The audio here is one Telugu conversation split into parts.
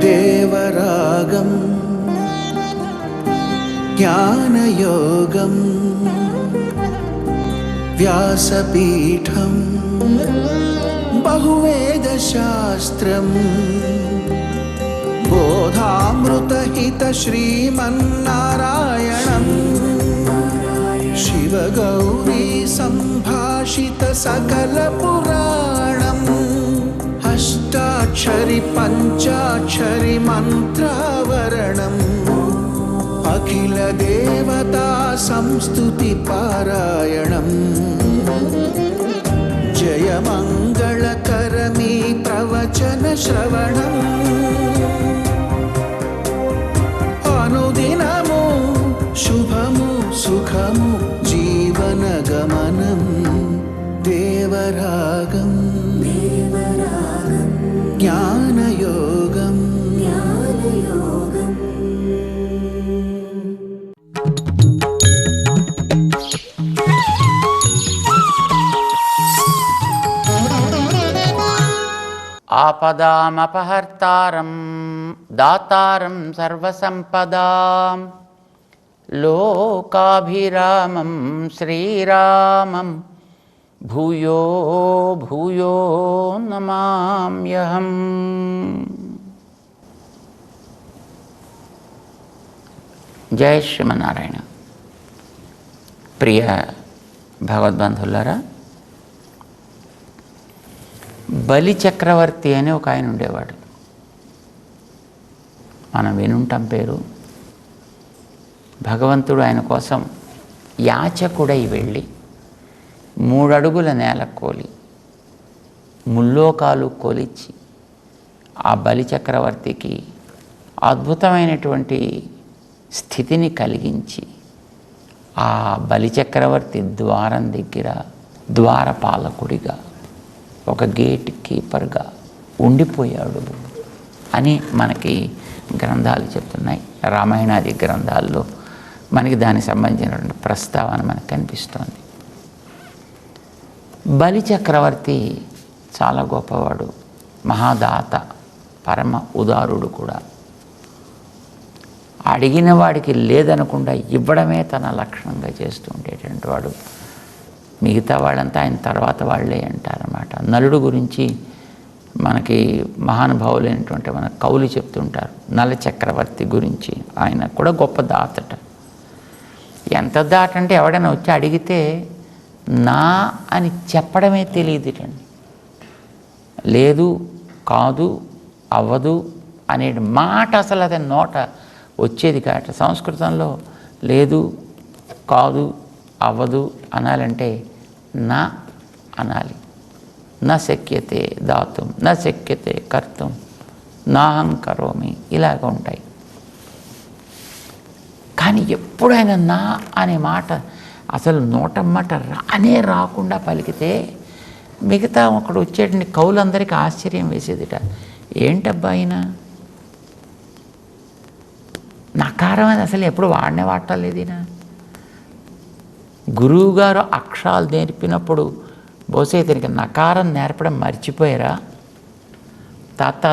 దేవరాగం జ్ఞానయోగం వ్యాసపీఠం బహువేదశాస్త్రం బోధామృతహిత శ్రీమన్నారాయణం శివగౌరీ సంభాషిత సకల పురాణం అష్టాక్షరి పంచాక్షరి మంత్రావరణం అఖిల దేవతా సంస్తుతి పారాయణం జయ మంగళకరమీ ప్రవచన శ్రవణం అనుదినము శుభము సుఖము జీవన గమనం దేవరాగం జ్ఞానయోగం ఆపదామపహర్తారం దాతారం సర్వసంపదాం లోకాభిరామం శ్రీరామం భూయో భూయో నమామ్యహం. జయ శ్రీమన్నారాయణ. ప్రియ భగవద్బంధులారా, బలి చక్రవర్తి అని ఒక ఆయన ఉండేవాడు. మనం వినుంటాం పేరు. భగవంతుడు ఆయన కోసం యాచకుడై వెళ్ళి 3 అడుగుల నేల కోలి ముల్లోకాలు కొలిచి ఆ బలి చక్రవర్తికి అద్భుతమైనటువంటి స్థితిని కలిగించి ఆ బలి చక్రవర్తి ద్వారం దగ్గర ద్వారపాలకుడిగా ఒక గేట్ కీపర్గా ఉండిపోయాడు అని మనకి గ్రంథాలు చెప్తున్నాయి. రామాయణాది గ్రంథాల్లో మనకి దానికి సంబంధించినటువంటి ప్రస్తావన మనకు కనిపిస్తోంది. బలి చక్రవర్తి చాలా గొప్పవాడు, మహాదాత, పరమ ఉదారుడు కూడా. అడిగిన వాడికి లేదనకుండా ఇవ్వడమే తన లక్షణంగా చేస్తూ ఉండేటువంటి వాడు. మిగతా వాళ్ళంతా ఆయన తర్వాత వాళ్ళే అంటారన్నమాట. నలుడు గురించి మనకి మహానుభావులైనటువంటి మన కవులు చెప్తుంటారు. నల చక్రవర్తి గురించి ఆయన కూడా గొప్ప దాతట. ఎంత దాట అంటే ఎవడైనా వచ్చి అడిగితే నా అని చెప్పడమే తెలియదుటండి. లేదు, కాదు, అవ్వదు అనే మాట అసలు అతని నోట వచ్చేది కాట. సంస్కృతంలో లేదు, కాదు, అవ్వదు అనాలంటే నా అనాలి. నా శక్యతే దాతుం, నా శక్యతే కర్తుం, నాహం కరోమి, ఇలాగ ఉంటాయి. కానీ ఎప్పుడైనా నా అనే మాట అసలు నోటమ్మట రాకుండా పలికితే మిగతా అక్కడ వచ్చేటువంటి కవులందరికీ ఆశ్చర్యం వేసేదిట. ఏంటబ్బా ఆయన నకారం అని అసలు ఎప్పుడు వాడటలేదు. ఈయన గురువుగారు అక్షరాలు నేర్పినప్పుడు బహుశా ఇతనికి నకారం నేర్పడం మర్చిపోయారా? తాత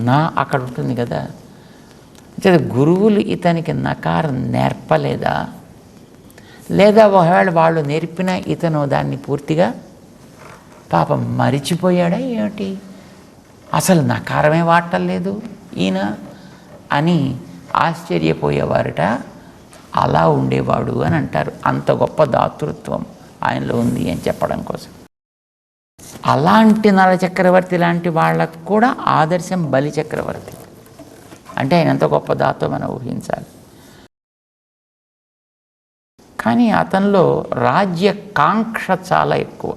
నా అక్కడ ఉంటుంది కదా. గురువులు ఇతనికి నకారం నేర్పలేదా? లేదా ఒకవేళ వాళ్ళు నేర్పినా ఇతను దాన్ని పూర్తిగా పాపం మరిచిపోయాడా ఏమిటి? అసలు నకారమే వాడటలేదు ఈయన అని ఆశ్చర్యపోయేవారట. అలా ఉండేవాడు అని అంటారు. అంత గొప్ప దాతృత్వం ఆయనలో ఉంది అని చెప్పడం కోసం. అలాంటి నల చక్రవర్తి లాంటి వాళ్ళకు కూడా ఆదర్శం బలి చక్రవర్తి. అంటే ఆయన ఎంత గొప్ప దాతో మనం ఊహించాలి. కానీ అతనిలో రాజ్యకాంక్ష చాలా ఎక్కువ.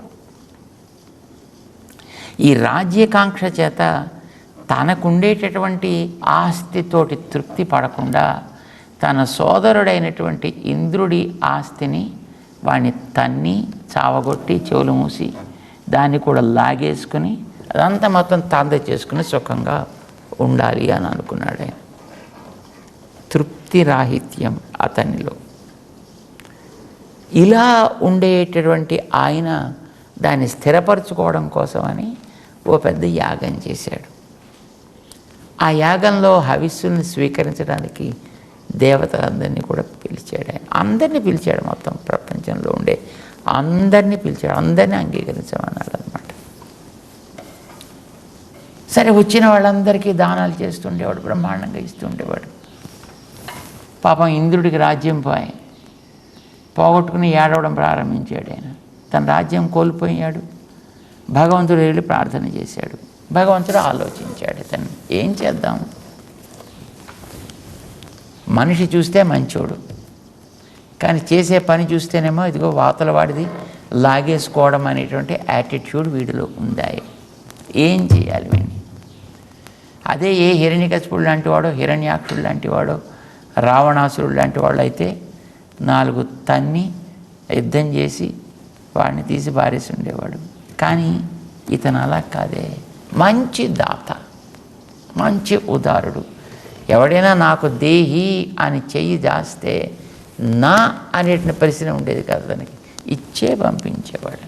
ఈ రాజ్యకాంక్ష చేత తనకుండేటటువంటి ఆస్తితోటి తృప్తి పడకుండా తన సోదరుడైనటువంటి ఇంద్రుడి ఆస్తిని వాడిని తన్ని చావగొట్టి చెవులు మూసి దాన్ని కూడా లాగేసుకుని అదంతా మొత్తం తాంద చేసుకుని సుఖంగా ఉండాలి అని అనుకున్నాడు ఆయన. తృప్తి రాహిత్యం అతనిలో. ఇలా ఉండేటటువంటి ఆయన దాన్ని స్థిరపరచుకోవడం కోసమని ఓ పెద్ద యాగం చేశాడు. ఆ యాగంలో హవిస్సుల్ని స్వీకరించడానికి దేవతలందరినీ కూడా పిలిచాడు. ఆయన అందరినీ పిలిచాడు, మొత్తం ప్రపంచంలో ఉండే అందరినీ పిలిచాడు, అందరినీ అంగీకరించమన్నాడు అనమాట. సరే, వచ్చిన వాళ్ళందరికీ దానాలు చేస్తుండేవాడు, బ్రహ్మాండంగా ఇస్తుండేవాడు. పాపం ఇంద్రుడికి రాజ్యం పోగొట్టుకుని ఏడవడం ప్రారంభించాడు. ఆయన తన రాజ్యం కోల్పోయాడు. భగవంతుడు వెళ్ళి ప్రార్థన చేశాడు. భగవంతుడు ఆలోచించాడు, ఇతను ఏం చేద్దాం? మనిషి చూస్తే మంచోడు, కానీ చేసే పని చూస్తేనేమో ఇదిగో వాతల వాడిది లాగేసుకోవడం అనేటువంటి యాటిట్యూడ్ వీడిలో ఉందాయి. ఏం చేయాలి వీడిని? అదే ఏ హిరణ్యకశిపుడు లాంటి వాడో, హిరణ్యాక్షుడు లాంటి వాడో, రావణాసురుడు లాంటి వాళ్ళు అయితే 4 తన్ని యుద్ధం చేసి వాడిని తీసి బారేసి ఉండేవాడు. కానీ ఇతను అలా కాదే, మంచి దాత, మంచి ఉదారుడు. ఎవడైనా నాకు దేహి అని చెయ్యి దాస్తే నా అనేటువంటి ప్రశ్న ఉండేది కాదు, దానికి ఇచ్చే పంపించేవాడు.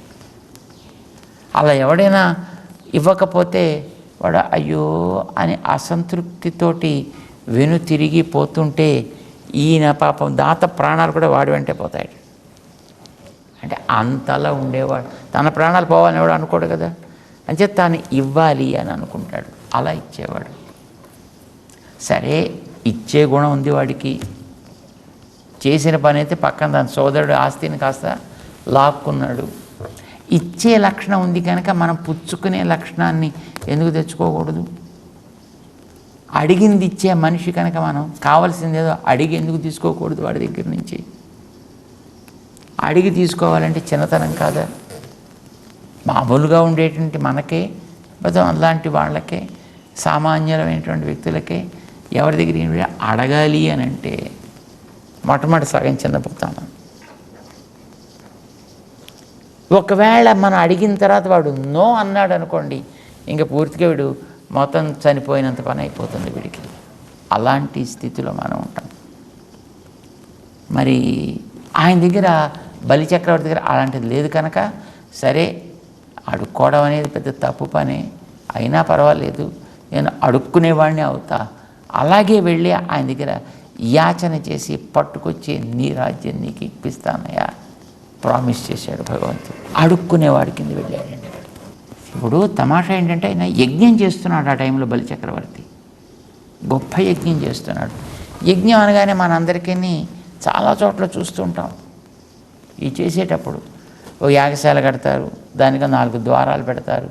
అలా ఎవడైనా ఇవ్వకపోతే వాడు అయ్యో అని అసంతృప్తితోటి తిరిగి పోతుంటే ఈయన పాపం దాత ప్రాణాలు కూడా వాడి వెంటే పోతాయి. అంటే అంతలా ఉండేవాడు. తన ప్రాణాలు పోవాలని ఎవడు అనుకోడు కదా, అంటే తాను ఇవ్వాలి అని అనుకుంటాడు. అలా ఇచ్చేవాడు. సరే, ఇచ్చే గుణం ఉంది వాడికి. చేసిన పని అయితే పక్కన తన సోదరుడు ఆస్తిని కాస్త లాక్కున్నాడు. ఇచ్చే లక్షణం ఉంది కనుక మనం పుచ్చుకునే లక్షణాన్ని ఎందుకు తెచ్చుకోకూడదు? అడిగింది ఇచ్చే మనిషి కనుక మనం కావాల్సిందేదో అడిగి ఎందుకు తీసుకోకూడదు వాడి దగ్గర నుంచి? అడిగి తీసుకోవాలంటే చిన్నతనం కాదా? మామూలుగా ఉండేటువంటి మనకే, అలాంటి వాళ్ళకే, సామాన్యులమైనటువంటి వ్యక్తులకే ఎవరి దగ్గర అడగాలి అని అంటే మొట్టమొదటి సగం చిన్నపోతాము. ఒకవేళ మనం అడిగిన తర్వాత వాడు నో అన్నాడు అనుకోండి, ఇంకా పూర్తిగా వీడు మొత్తం చనిపోయినంత పని అయిపోతుంది వీడికి. అలాంటి స్థితిలో మనం ఉంటాం. మరి ఆయన దగ్గర, బలిచక్రవర్తి దగ్గర అలాంటిది లేదు కనుక సరే, అడుక్కోవడం అనేది పెద్ద తప్పు పనే, అయినా పర్వాలేదు, నేను అడుక్కునేవాడిని అవుతా. అలాగే వెళ్ళి ఆయన దగ్గర యాచన చేసి పట్టుకొచ్చి నీ రాజ్యం నీకు ఇప్పిస్తానయ్యా ప్రామిస్ చేశాడు భగవంతుడు. అడుక్కునేవాడి కింద వెళ్ళాడండి. ఇప్పుడు తమాషా ఏంటంటే ఆయన యజ్ఞం చేస్తున్నాడు ఆ టైంలో. బలిచక్రవర్తి గొప్ప యజ్ఞం చేస్తున్నాడు. యజ్ఞం అనగానే మనందరికీ చాలా చోట్ల చూస్తుంటాం. ఈ చేసేటప్పుడు ఓ యాగశాల కడతారు, దానికి 4 ద్వారాలు పెడతారు.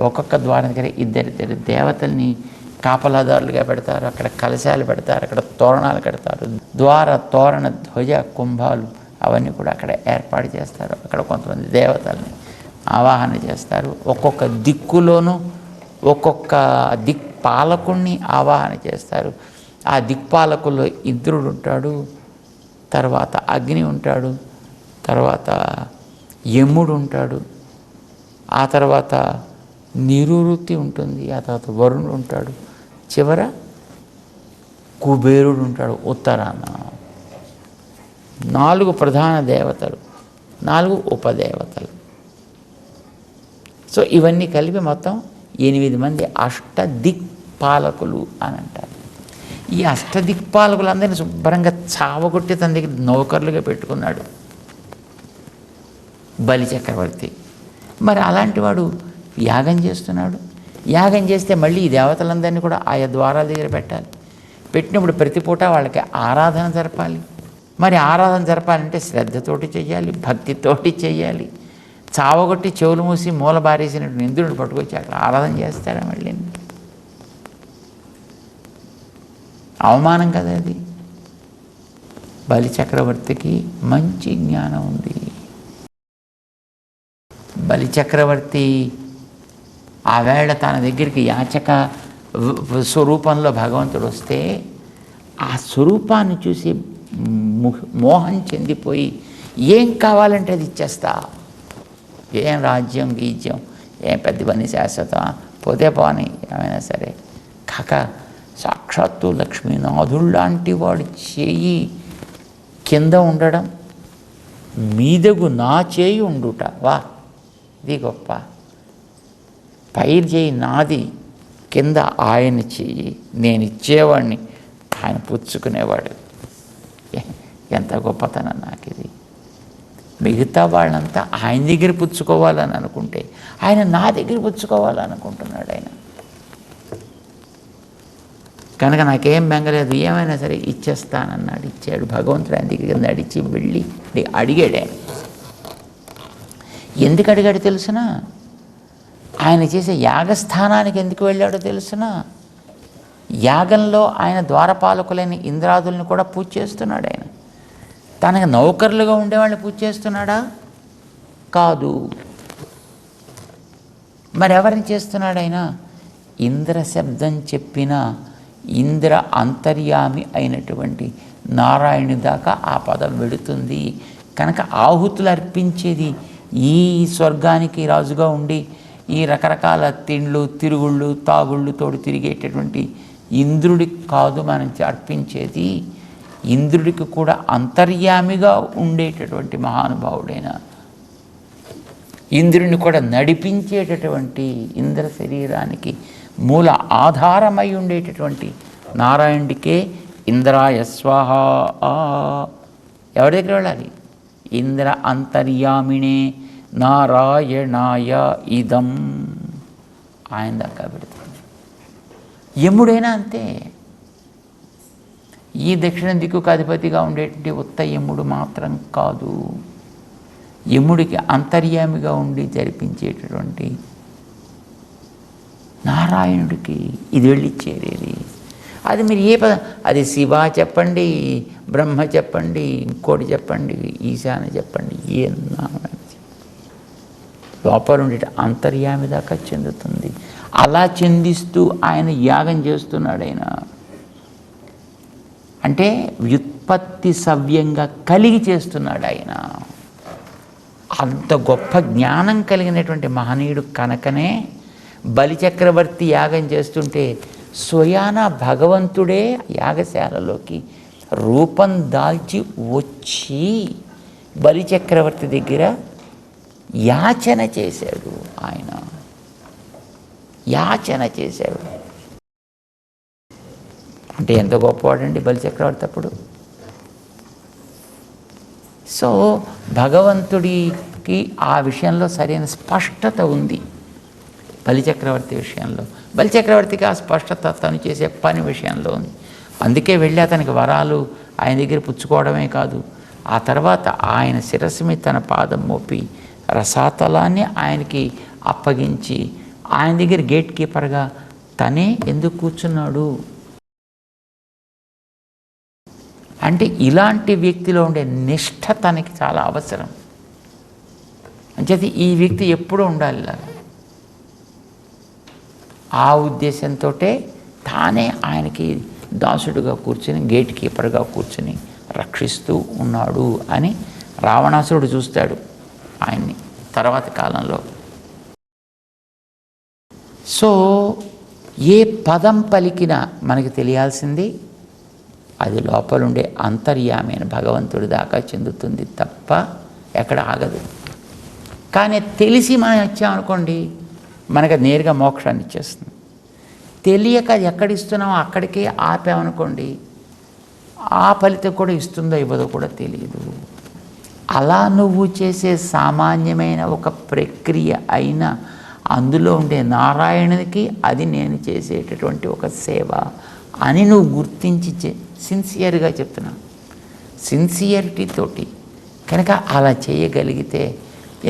ఒక్కొక్క ద్వారం దగ్గర ఇద్దరిద్దరు దేవతల్ని కాపలాదారులుగా పెడతారు. అక్కడ కలశాలు పెడతారు, అక్కడ తోరణాలు కడతారు. ద్వార తోరణ ధ్వజ కుంభాలు అవన్నీ కూడా అక్కడ ఏర్పాటు చేస్తారు. అక్కడ కొంతమంది దేవతల్ని ఆవాహన చేస్తారు. ఒక్కొక్క దిక్కులోనూ ఒక్కొక్క దిక్పాలకుణ్ణి ఆవాహన చేస్తారు. ఆ దిక్పాలకుల్లో ఇంద్రుడు ఉంటాడు, తర్వాత అగ్ని ఉంటాడు, తర్వాత యముడు ఉంటాడు, ఆ తర్వాత నిరువృత్తి ఉంటుంది, ఆ తర్వాత వరుణుడు ఉంటాడు, చివర కుబేరుడు ఉంటాడు ఉత్తరాన. 4 ప్రధాన దేవతలు, 4 ఉపదేవతలు. సో ఇవన్నీ కలిపి మొత్తం 8 మంది అష్టదిక్పాలకులు అని అంటారు. ఈ అష్టదిక్పాలకులందరినీ శుభ్రంగా చావగొట్టి తన దగ్గర నౌకర్లుగా పెట్టుకున్నాడు బలిచక్రవర్తి. మరి అలాంటి వాడు యాగం చేస్తున్నాడు. యాగం చేస్తే మళ్ళీ ఈ దేవతలందరినీ కూడా ఆయా ద్వారాల దగ్గర పెట్టాలి. పెట్టినప్పుడు ప్రతి పూట వాళ్ళకి ఆరాధన జరపాలి. మరి ఆరాధన జరపాలంటే శ్రద్ధతోటి చెయ్యాలి, భక్తితోటి చెయ్యాలి. చావగొట్టి చెవులు మూసి మూల బారేసినట్టు ఇంద్రుడు పట్టుకొచ్చి అక్కడ ఆరాధన చేస్తాడా? మళ్ళీ అవమానం కదా అది. బలిచక్రవర్తికి మంచి జ్ఞానం ఉంది. బలిచక్రవర్తి ఆవేళ తన దగ్గరికి యాచక స్వరూపంలో భగవంతుడు వస్తే ఆ స్వరూపాన్ని చూసి మోహం చెందిపోయి ఏం కావాలంటే అది ఇచ్చేస్తా, ఏం రాజ్యం గీజ్యం ఏం పెద్ద పని శాశ్వతం పోతే పోని ఏమైనా సరే కాక సాక్షాత్తు లక్ష్మీనాథుల్లాంటి వాడు చేయి కింద ఉండడం, మీదగు నా చేయి ఉండుట, వా ఇది గొప్ప. పైరు చేయి నాది, కింద ఆయన చెయ్యి, నేను ఇచ్చేవాడిని, ఆయన పుచ్చుకునేవాడు. ఎంత గొప్పతనం నాకు ఇది. మిగతా వాళ్ళంతా ఆయన దగ్గర పుచ్చుకోవాలని అనుకుంటే ఆయన నా దగ్గర పుచ్చుకోవాలనుకుంటున్నాడు ఆయన. కనుక నాకేం బెంగలేదు, ఏమైనా సరే ఇచ్చేస్తానన్నాడు, ఇచ్చాడు. భగవంతుడు ఆయన దగ్గర నడిచి వెళ్ళి అడిగాడు. ఆయన ఎందుకు అడిగాడు తెలుసునా? ఆయన చేసే యాగస్థానానికి ఎందుకు వెళ్ళాడో తెలుసునా? యాగంలో ఆయన ద్వారపాలకులైన ఇంద్రాదుల్ని కూడా పూజ చేస్తున్నాడు. ఆయన తనకు నౌకర్లుగా ఉండేవాళ్ళని పూజ చేస్తున్నాడా? కాదు. మరెవరిని చేస్తున్నాడు ఆయన? ఇంద్ర శబ్దం చెప్పిన ఇంద్ర అంతర్యామి అయినటువంటి నారాయణుడి దాకా ఆ పదం వెడుతుంది. కనుక ఆహుతులు అర్పించేది ఈ స్వర్గానికి రాజుగా ఉండి ఈ రకరకాల తిండ్లు తిరుగుళ్ళు తాగుళ్ళు తోడు తిరిగేటటువంటి ఇంద్రుడికి కాదు మనం అర్పించేది. ఇంద్రుడికి కూడా అంతర్యామిగా ఉండేటటువంటి మహానుభావుడైన, ఇంద్రుడిని కూడా నడిపించేటటువంటి, ఇంద్ర శరీరానికి మూల ఆధారమై ఉండేటటువంటి నారాయణుడికే ఇంద్రాయ స్వాహ. ఎవరి దగ్గర వెళ్ళాలి? ఇంద్ర అంతర్యామినే నారాయణాయ ఇదం, ఆయన దాకా పెడుతుంది. యముడైనా అంతే. ఈ దక్షిణ దిక్కుకు అధిపతిగా ఉండేటువంటి ఉత్త యముడు మాత్రం కాదు, యముడికి అంతర్యామిగా ఉండి జరిపించేటటువంటి నారాయణుడికి ఇది వెళ్ళి చేరేది. అది మీరు ఏ పదం, అది శివ చెప్పండి, బ్రహ్మ చెప్పండి, ఇంకోటి చెప్పండి, ఈశాన్య చెప్పండి, ఏ నామం లోపల ఉండే అంతర్యామి దాకా చెందుతుంది. అలా చెందిస్తూ ఆయన యాగం చేస్తున్నాడు. ఆయన అంటే వ్యుత్పత్తి సవ్యంగా కలిగి చేస్తున్నాడు. ఆయన అంత గొప్ప జ్ఞానం కలిగినటువంటి మహనీయుడు కనుకనే బలిచక్రవర్తి యాగం చేస్తుంటే స్వయాన భగవంతుడే యాగశాలలోకి రూపం దాల్చి వచ్చి బలిచక్రవర్తి దగ్గర యాచన చేశాడు. ఆయన యాచన చేశాడు అంటే ఎంత గొప్పవాడండి బలిచక్రవర్తి అప్పుడు. సో భగవంతుడికి ఆ విషయంలో సరైన స్పష్టత ఉంది బలిచక్రవర్తి విషయంలో. బలిచక్రవర్తికి ఆ స్పష్టత తను చేసే పని విషయంలో ఉంది. అందుకే వెళ్ళి అతనికి వరాలు ఆయన దగ్గర పుచ్చుకోవడమే కాదు, ఆ తర్వాత ఆయన శిరస్సు మీద తన పాదం మోపి రసాతలాన్ని ఆయనకి అప్పగించి ఆయన దగ్గర గేట్ కీపర్గా తనే ఎందుకు కూర్చున్నాడు అంటే ఇలాంటి వ్యక్తిలో ఉండే నిష్ఠ తనకి చాలా అవసరం. అంచేది ఈ వ్యక్తి ఎప్పుడూ ఉండాలి. ఆ ఉద్దేశంతో తానే ఆయనకి దాసుడుగా కూర్చుని గేట్ కీపర్గా కూర్చుని రక్షిస్తూ ఉన్నాడు అని రావణాసురుడు చూస్తాడు ఆయన్ని తర్వాత కాలంలో. సో ఏ పదం పలికినా మనకి తెలియాల్సింది అది లోపలుండే అంతర్యామైన భగవంతుడి దాకా చెందుతుంది తప్ప ఎక్కడ ఆగదు. కానీ తెలిసి మనం వచ్చామనుకోండి మనకు నేరుగా మోక్షాన్ని ఇచ్చేస్తుంది. తెలియక ఎక్కడిస్తున్నామో అక్కడికే ఆపామనుకోండి ఆ ఫలితం కూడా ఇస్తుందో ఇవ్వదో కూడా తెలియదు. అలా నువ్వు చేసే సామాన్యమైన ఒక ప్రక్రియ అయినా అందులో ఉండే నారాయణునికి అది నేను చేసేటటువంటి ఒక సేవ అని నువ్వు గుర్తించి సిన్సియర్గా చెప్తున్నా, సిన్సియరిటీతోటి కనుక అలా చేయగలిగితే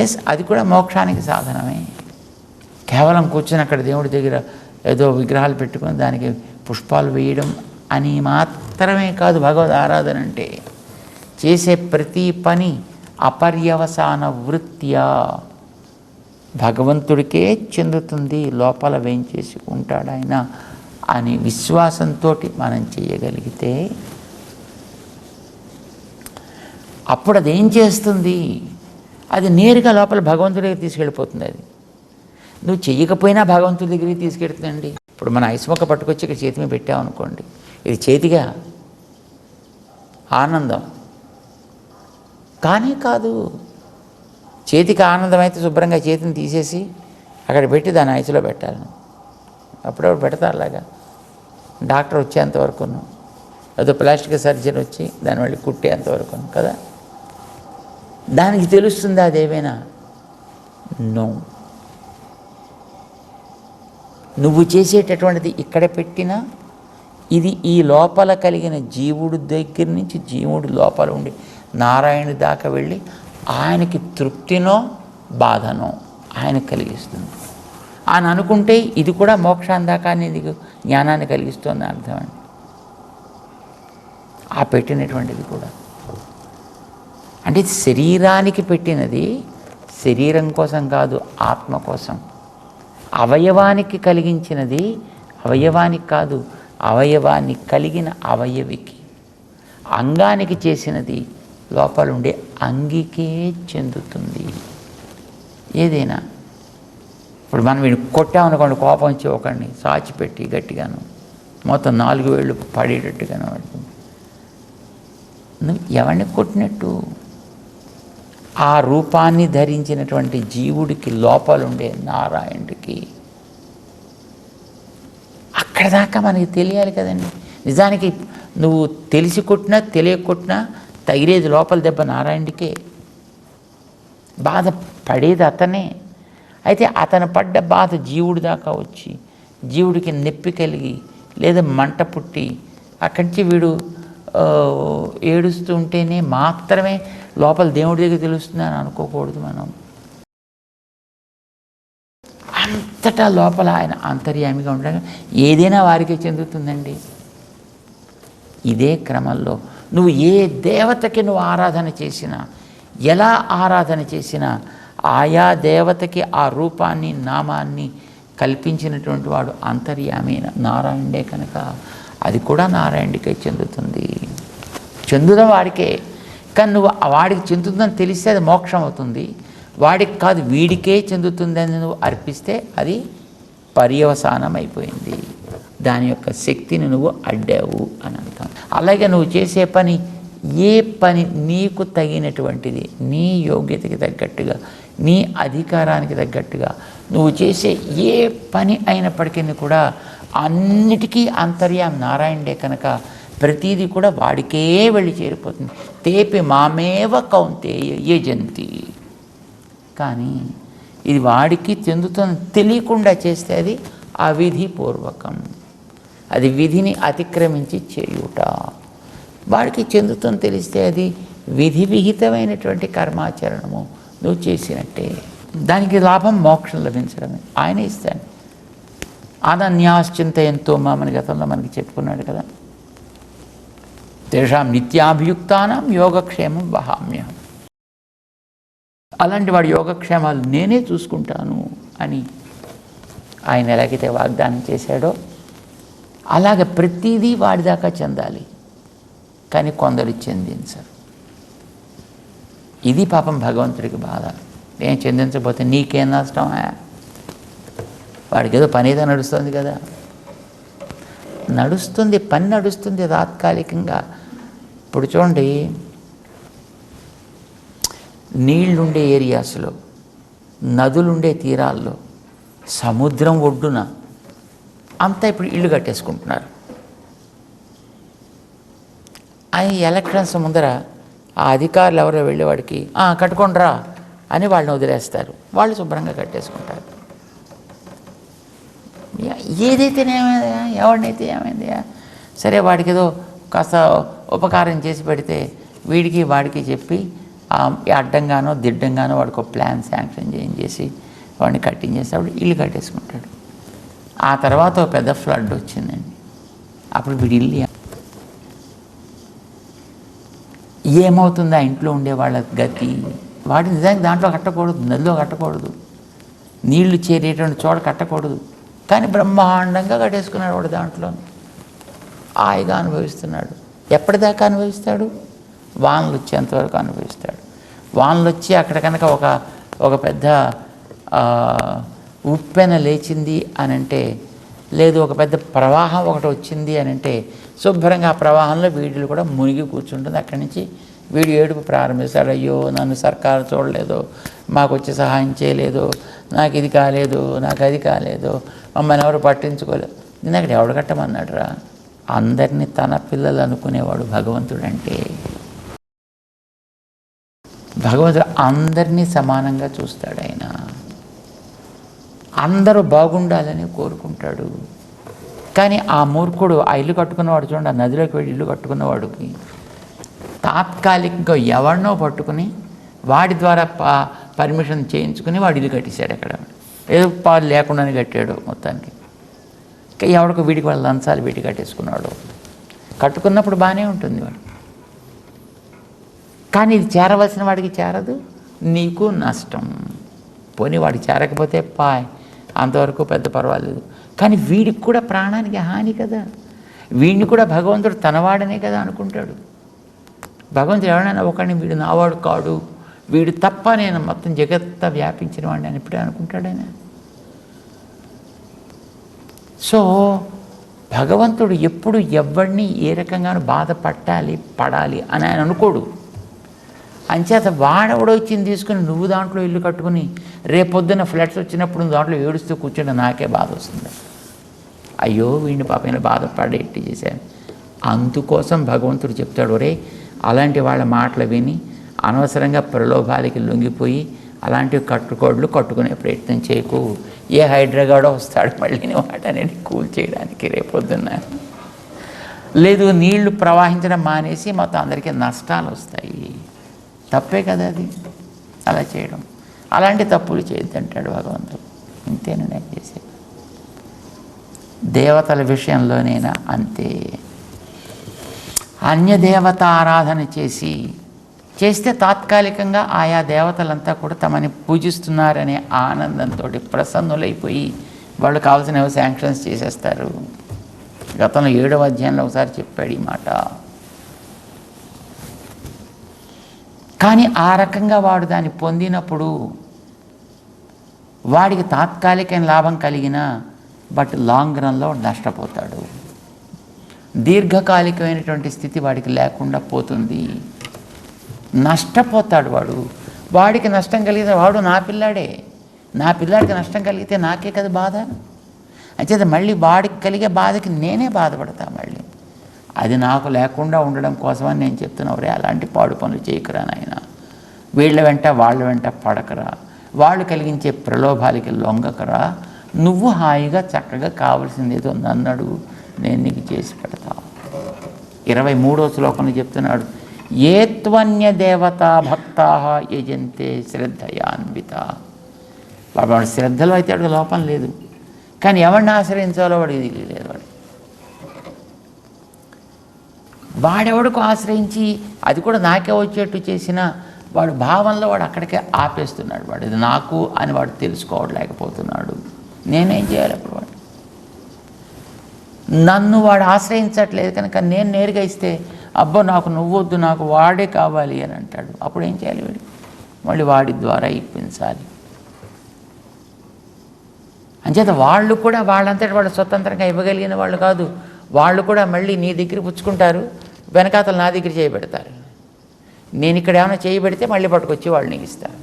ఎస్ అది కూడా మోక్షానికి సాధనమే. కేవలం కూర్చొని అక్కడ దేవుడి దగ్గర ఏదో విగ్రహాలు పెట్టుకొని దానికి పుష్పాలు వేయడం అని మాత్రమే కాదు భగవద్ ఆరాధన అంటే. చేసే ప్రతి పని అపర్యవసాన వృత్త్యా భగవంతుడికే చెందుతుంది, లోపల వేయించేసి ఉంటాడు ఆయన అని విశ్వాసంతో మనం చేయగలిగితే అప్పుడు అదేం చేస్తుంది, అది నేరుగా లోపల భగవంతుడి దగ్గర తీసుకెళ్ళిపోతుంది. అది నువ్వు చెయ్యకపోయినా భగవంతుడి దగ్గరికి తీసుకెళ్తుందండి. ఇప్పుడు మన ఐస్ మొక్క పట్టుకొచ్చి ఇక్కడ చేతి మీద పెట్టామనుకోండి, ఇది చేతిగా ఆనందం కానీ కాదు, చేతికి ఆనందం అయితే శుభ్రంగా చేతిని తీసేసి అక్కడ పెట్టి దాన్ని ఐసులో పెట్టాలి. అప్పుడప్పుడు పెడతారు అలాగా. డాక్టర్ వచ్చేంతవరకును, అదో ప్లాస్టిక్ సర్జన్ వచ్చి దాన్ని మళ్ళీ కుట్టేంతవరకు కదా. దానికి తెలుస్తుంది అదేమైనా? నో. నువ్వు చేసేటటువంటిది ఇక్కడ పెట్టినా ఇది ఈ లోపల కలిగిన జీవుడు దగ్గర నుంచి జీవుడు లోపల ఉండి నారాయణుడి దాకా వెళ్ళి ఆయనకి తృప్తినో బాధనో ఆయన కలిగిస్తుంది. ఆయన అనుకుంటే ఇది కూడా మోక్షాన్ని దాకా నీకు జ్ఞానాన్ని కలిగిస్తుంది అర్థం అండి. ఆ పెట్టినటువంటిది కూడా అంటే శరీరానికి పెట్టినది శరీరం కోసం కాదు, ఆత్మ కోసం. అవయవానికి కలిగించినది అవయవానికి కాదు, అవయవాన్ని కలిగిన అవయవికి. అంగానికి చేసినది లోపల ఉండే అంగికే చెందుతుంది. ఏదైనా ఇప్పుడు మనం వీడు కొట్టామనుకోండి, కోపం వచ్చి ఒకడిని సాచిపెట్టి గట్టిగాను మొత్తం 4 వేళ్ళు పడేటట్టుగాను పడుతుంది. నువ్వు ఎవరిని కొట్టినట్టు? ఆ రూపాన్ని ధరించినటువంటి జీవుడికి లోపలుండే నారాయణుడికి. అక్కడ దాకా మనకి తెలియాలి కదండి. నిజానికి నువ్వు తెలిసి కొట్టినా తెలియక కొట్టినా తగిలేది లోపల దెబ్బ నారాయణుడికే. బాధ పడేది అతనే. అయితే అతను పడ్డ బాధ జీవుడి దాకా వచ్చి జీవుడికి నొప్పి కలిగి లేదా మంట పుట్టి అక్కడి నుంచి వీడు ఏడుస్తూ ఉంటేనే మాత్రమే లోపల దేవుడి దగ్గర తెలుస్తుంది అని అనుకోకూడదు మనం. అంతటా లోపల ఆయన అంతర్యామిగా ఉండగా ఏదైనా వారికే చెందుతుందండి. ఇదే క్రమంలో నువ్వు ఏ దేవతకి నువ్వు ఆరాధన చేసినా, ఎలా ఆరాధన చేసినా ఆయా దేవతకి ఆ రూపాన్ని నామాన్ని కల్పించినటువంటి వాడు అంతర్యామైన నారాయణుడే కనుక అది కూడా నారాయణుడికే చెందుతుంది. చెందుదాం వాడికే. కానీ నువ్వు వాడికి చెందుతుందని తెలిస్తే అది మోక్షం అవుతుంది. వాడికి కాదు వీడికే చెందుతుందని నువ్వు అర్పిస్తే అది పర్యవసానం అయిపోయింది. దాని యొక్క శక్తిని నువ్వు అడ్డావు అని అంటాం. అలాగే నువ్వు చేసే పని ఏ పని నీకు తగినటువంటిది, నీ యోగ్యతకి తగ్గట్టుగా, నీ అధికారానికి తగ్గట్టుగా నువ్వు చేసే ఏ పని అయినప్పటికీ కూడా అన్నిటికీ అంతర్యామి నారాయణుడే కనుక ప్రతీది కూడా వాడికే వెళ్ళి చేరిపోతుంది. తేపి మామేవ కౌంతేయ యజంతి. కానీ ఇది వాడికి చెందుతుంది తెలియకుండా చేస్తే అది అవిధిపూర్వకం, అది విధిని అతిక్రమించి చేయుట. వాడికి చెందుతుంది తెలిస్తే అది విధి విహితమైనటువంటి కర్మాచరణము నువ్వు చేసినట్టే. దానికి లాభం మోక్షం లభించడమే. ఆయన ఇస్తాడు. అనన్యాశ్చింతయంతో మన గతంలో మనకి చెప్పుకున్నాడు కదా, తేషాం నిత్యాభియుక్తానం యోగక్షేమం వహామ్యహం. అలాంటి వాడి యోగక్షేమాలు నేనే చూసుకుంటాను అని ఆయన ఎలాగైతే వాగ్దానం చేశాడో అలాగే ప్రతిదీ వాడి దాకా చెందాలి. కానీ కొందరు చెందించరు. ఇది పాపం భగవంతుడికి బాధ. నేను చెందించకపోతే నీకేం నష్టం? వాడికి ఏదో పని ఏదో నడుస్తుంది కదా. నడుస్తుంది, పని నడుస్తుంది తాత్కాలికంగా. ఇప్పుడు చూడండి, నీళ్లుండే ఏరియాస్లో, నదులుండే తీరాల్లో, సముద్రం ఒడ్డున అంతా ఇప్పుడు ఇల్లు కట్టేసుకుంటున్నారు. ఆయన ఎలక్షన్స్ ముందర ఆ అధికారులు ఎవరో వెళ్ళేవాడికి కట్టుకోండిరా అని వాళ్ళని వదిలేస్తారు. వాళ్ళు శుభ్రంగా కట్టేసుకుంటారు. ఏదైతేనేమైందా, ఎవరినైతే ఏమైంది, సరే వాడికి ఏదో కాస్త ఉపకారం చేసి పెడితే వీడికి వాడికి చెప్పి అడ్డంగానో దిడ్డంగానో వాడికి ఒక ప్లాన్ శాంక్షన్ చేసి వాడిని కట్టించేసేవాడు ఇల్లు కట్టేసుకుంటాడు. ఆ తర్వాత ఒక పెద్ద ఫ్లడ్ వచ్చిందండి. అప్పుడు వీడి ఇల్లు ఏమవుతుంది? ఆ ఇంట్లో ఉండే వాళ్ళ గతి. వాడి నిజానికి దాంట్లో కట్టకూడదు, నదిలో కట్టకూడదు, నీళ్లు చేరేటువంటి చోట కట్టకూడదు. కానీ బ్రహ్మాండంగా కట్టేసుకున్నాడు వాడు. దాంట్లో హాయిగా అనుభవిస్తున్నాడు. ఎప్పటిదాకా అనుభవిస్తాడు? వానలు వచ్చేంతవరకు అనుభవిస్తాడు. వానలు వచ్చి అక్కడ కనుక ఒక పెద్ద ఉప్పెన లేచింది అని అంటే, లేదు ఒక పెద్ద ప్రవాహం ఒకటి వచ్చింది అని అంటే శుభ్రంగా ఆ ప్రవాహంలో వీడిలు కూడా మునిగి కూర్చుంటుంది. అక్కడి నుంచి వీడు ఏడుపు ప్రారంభిస్తాడు. అయ్యో నన్ను సర్కారు చూడలేదు, మాకు వచ్చి సహాయం చేయలేదు, నాకు ఇది కాలేదు, నాకు అది కాలేదు, మమ్మల్ని ఎవరు పట్టించుకోలేదు. నిన్నక్కడ ఎవడు కట్టమన్నాడు రా? అందరినీ తన పిల్లలు అనుకునేవాడు భగవంతుడంటే. భగవంతుడు అందరినీ సమానంగా చూస్తాడు. ఆయన అందరూ బాగుండాలని కోరుకుంటాడు. కానీ ఆ మూర్ఖుడు, ఆ ఇల్లు కట్టుకున్నవాడు చూడండి, ఆ నదిలోకి వెళ్ళి ఇల్లు కట్టుకున్నవాడికి తాత్కాలికంగా ఎవరినో పట్టుకుని వాడి ద్వారా పర్మిషన్ చేయించుకుని వాడు ఇల్లు కట్టేశాడు. అక్కడ ఏదో పాలు లేకుండానే కట్టాడు మొత్తానికి. ఎవడికి వీడికి వాళ్ళ లంచాలు వీటి కట్టేసుకున్నాడు. కట్టుకున్నప్పుడు బాగానే ఉంటుంది వాడు, కానీ ఇది చేరవలసిన వాడికి చేరదు, నీకు నష్టం. పోనీ వాడికి చేరకపోతే అంతవరకు పెద్ద పర్వాలేదు. కానీ వీడికి కూడా ప్రాణానికి హాని కదా. వీడిని కూడా భగవంతుడు తనవాడనే కదా అనుకుంటాడు. భగవంతుడు ఎవరైనా ఒకడిని వీడు నావాడు కాడు, వీడు తప్ప నేను మొత్తం జగత్తా వ్యాపించిన వాడిని అని ఇప్పుడే అనుకుంటాడు ఆయన. సో భగవంతుడు ఎప్పుడు ఎవరిని ఏ రకంగానూ పడాలి అని ఆయన అనుకోడు. అంచేత వాడెవడో వచ్చింది తీసుకుని నువ్వు దాంట్లో ఇల్లు కట్టుకుని రేపొద్దున ఫ్లడ్స్ వచ్చినప్పుడు దాంట్లో ఏడుస్తూ కూర్చుంటే నాకే బాధ వస్తుంది. అయ్యో వీడిని పాపైన బాధపడేట్టు చేశాను. అందుకోసం భగవంతుడు చెప్తాడు, ఒరే అలాంటి వాళ్ళ మాటలు విని అనవసరంగా ప్రలోభాలకి లొంగిపోయి అలాంటివి కట్టుకునే ప్రయత్నం చేయకు. ఏ హైడ్రాగాడో వస్తాడు మళ్ళీ వాటనేది కూల్ చేయడానికి రేపొద్దున్న. లేదు నీళ్లు ప్రవహించడం మానేసి మొత్తం అందరికీ నష్టాలు వస్తాయి. తప్పే కదా అది అలా చేయడం. అలాంటి తప్పులు చేయొద్దంటాడు భగవంతుడు. ఇంతేనా నేను చేసేది? దేవతల విషయంలోనైనా అంతే. అన్యదేవత ఆరాధన చేస్తే తాత్కాలికంగా ఆయా దేవతలంతా కూడా తమని పూజిస్తున్నారనే ఆనందంతో ప్రసన్నులైపోయి వాళ్ళు కావాల్సిన శాంక్షన్స్ చేసేస్తారు. గతంలో 7వ అధ్యాయంలో ఒకసారి చెప్పాడు ఈ మాట. కానీ ఆ రకంగా వాడు దాన్ని పొందినప్పుడు వాడికి తాత్కాలికమైన లాభం కలిగినా బట్ లాంగ్ రన్లో నష్టపోతాడు. దీర్ఘకాలికమైనటువంటి స్థితి వాడికి లేకుండా పోతుంది, నష్టపోతాడు వాడు. వాడికి నష్టం కలిగితే వాడు నా పిల్లాడికి నష్టం కలిగితే నాకే కదా బాధ. అంచేత మళ్ళీ వాడికి కలిగే బాధకి నేనే బాధపడతా మళ్ళీ. అది నాకు లేకుండా ఉండడం కోసమని నేను చెప్తున్నావు రే, అలాంటి పాడు పనులు చేయకురా నాయన. వీళ్ళ వెంట వాళ్ళ వెంట పడకరా, వాళ్ళు కలిగించే ప్రలోభాలకి లొంగకరా. నువ్వు హాయిగా చక్కగా కావాల్సింది ఏదో నన్నడు, నేను నీకు చేసి పెడతా. 23వ శ్లోకంలో చెప్తున్నాడు, ఏ త్వన్య దేవతా భక్తా యజంతే శ్రద్ధయాన్విత. వాడు శ్రద్ధలో అయితే వాడికి లోపం లేదు, కానీ ఎవరిని ఆశ్రయించాలో వాడికి తెలియలేదు. వాడెవడికి ఆశ్రయించి అది కూడా నాకే వచ్చేట్టు చేసిన వాడు భావంలో వాడు అక్కడికే ఆపేస్తున్నాడు. వాడు ఇది నాకు అని వాడు తెలుసుకోవట్లేకపోతున్నాడు. నేనేం చేయాలి అప్పుడు? వాడు నన్ను వాడు ఆశ్రయించట్లేదు కనుక నేను నేరుగా ఇస్తే అబ్బో నాకు నువ్వొద్దు, నాకు వాడే కావాలి అని అంటాడు. అప్పుడు ఏం చేయాలి? వీడు మళ్ళీ వాడి ద్వారా ఇప్పించాలి. అంచేత వాళ్ళు కూడా వాళ్ళంతటి వాళ్ళు స్వతంత్రంగా ఇవ్వగలిగిన వాళ్ళు కాదు. వాళ్ళు కూడా మళ్ళీ నీ దగ్గర పుచ్చుకుంటారు, వెనకాతలు నా దగ్గర చేయబెడతారు. నేను ఇక్కడ ఏమైనా చేయబెడితే మళ్ళీ పట్టుకొచ్చి వాళ్ళు నీకు ఇస్తారు.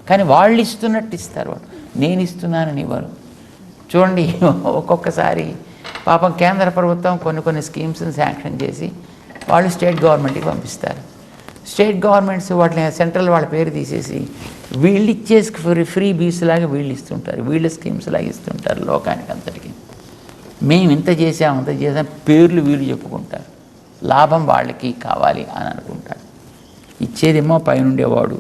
కానీ వాళ్ళు ఇస్తున్నట్టు ఇస్తారు, వాళ్ళు నేను ఇస్తున్నానని ఇవ్వరు. చూడండి, ఒక్కొక్కసారి పాపం కేంద్ర ప్రభుత్వం కొన్ని స్కీమ్స్ని శాంక్షన్ చేసి వాళ్ళు స్టేట్ గవర్నమెంట్కి పంపిస్తారు. స్టేట్ గవర్నమెంట్స్ వాటిని సెంట్రల్ వాళ్ళ పేరు తీసేసి వీళ్ళు ఇచ్చేసి ఫ్రీ బీస్ లాగా వీళ్ళు ఇస్తుంటారు, వీళ్ళ స్కీమ్స్ లాగా ఇస్తుంటారు లోకానికి అంతటికి. మేము ఇంత చేసాం పేర్లు వీళ్ళు చెప్పుకుంటారు, లాభం వాళ్ళకి కావాలి అని అనుకుంటారు. ఇచ్చేదేమో పైనుండేవాడు.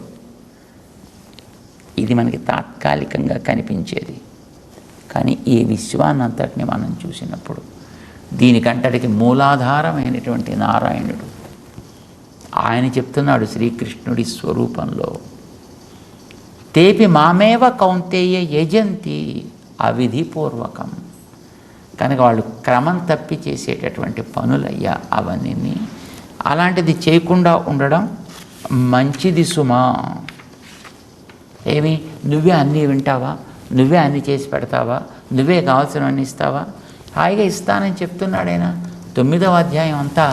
ఇది మనకి తాత్కాలికంగా కనిపించేది. కానీ ఈ విశ్వాన్నంతటిని మనం చూసినప్పుడు దీనికంతటికి మూలాధారమైనటువంటి నారాయణుడు ఆయన చెప్తున్నాడు శ్రీకృష్ణుడి స్వరూపంలో, తేపి మామేవ కౌంతేయ యజంతి అవిధిపూర్వకం. కనుక వాళ్ళు క్రమం తప్పి చేసేటటువంటి పనులయ్యా అవన్నీ. అలాంటిది చేయకుండా ఉండడం మంచిది సుమా. ఏమి నువ్వే అన్నీ వింటావా, నువ్వే అన్నీ చేసి పెడతావా, నువ్వే కావాల్సినవన్నీ ఇస్తావా? హాయిగా ఇస్తానని చెప్తున్నాడైనా. 9వ అధ్యాయం అంతా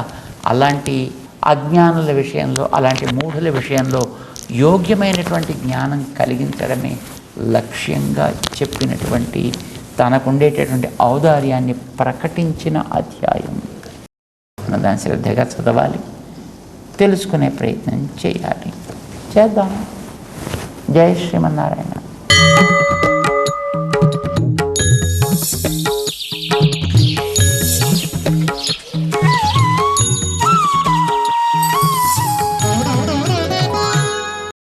అలాంటి అజ్ఞానుల విషయంలో, అలాంటి మూఢుల విషయంలో యోగ్యమైనటువంటి జ్ఞానం కలిగించడమే లక్ష్యంగా చెప్పినటువంటి, తనకుండేటటువంటి ఔదార్యాన్ని ప్రకటించిన అధ్యాయం. దాన్ని శ్రద్ధగా చదవాలి, తెలుసుకునే ప్రయత్నం చేయాలి. చేద్దాం. జై శ్రీమన్నారాయణ.